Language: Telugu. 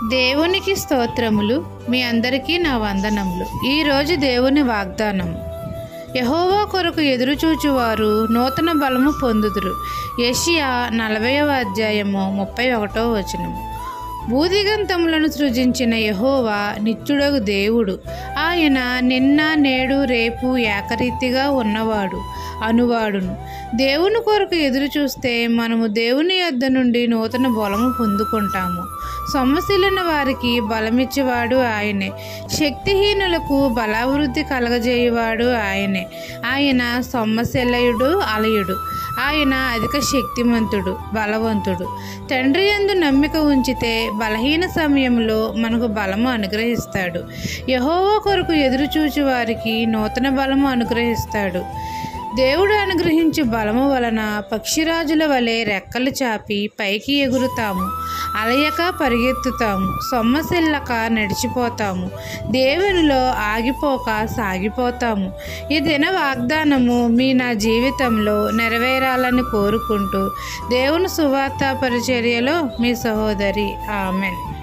దేవునికి స్తోత్రములు. మీ అందరికీ నా వందనములు. ఈరోజు దేవుని వాగ్దానం. యెహోవా కొరకు ఎదురుచూచువారు నూతన బలము పొందుదురు. యెషయా 40వ అధ్యాయము 31వ వచనము. భూదిగంతములను సృజించిన యెహోవా నిత్యుడగు దేవుడు. ఆయన నిన్న నేడు రేపు ఏకరీతిగా ఉన్నవాడు అనువాడును. దేవుని కొరకు ఎదురు చూస్తే మనము దేవుని యొద్ద నుండి నూతన బలము పొందుకుంటాము. సొమ్మసిల్లిన వారికి బలమిచ్చేవాడు ఆయనే. శక్తిహీనులకు బలాభివృద్ధి కలగజేయువాడు ఆయనే. ఆయన సొమ్మసిల్లయుడు అలయుడు. ఆయన అధిక శక్తిమంతుడు, బలవంతుడు. తండ్రి యందు నమ్మిక ఉంచితే బలహీన సమయంలో మనకు బలము అనుగ్రహిస్తాడు. యెహోవా కొరకు ఎదురుచూచు వారికి నూతన బలము అనుగ్రహిస్తాడు. దేవుడు అనుగ్రహించే బలము వలన పక్షిరాజుల వలె రెక్కలు చాపి పైకి ఎగురుతాము. అలయక పరిగెత్తుతాము. సొమ్మసిల్లక నడిచిపోతాము. దేవునిలో ఆగిపోక సాగిపోతాము. ఈ దిన వాగ్దానము నా జీవితంలో నెరవేరాలని కోరుకుంటూ దేవుని సువార్త పరిచర్యలో మీ సహోదరి. ఆమెన్.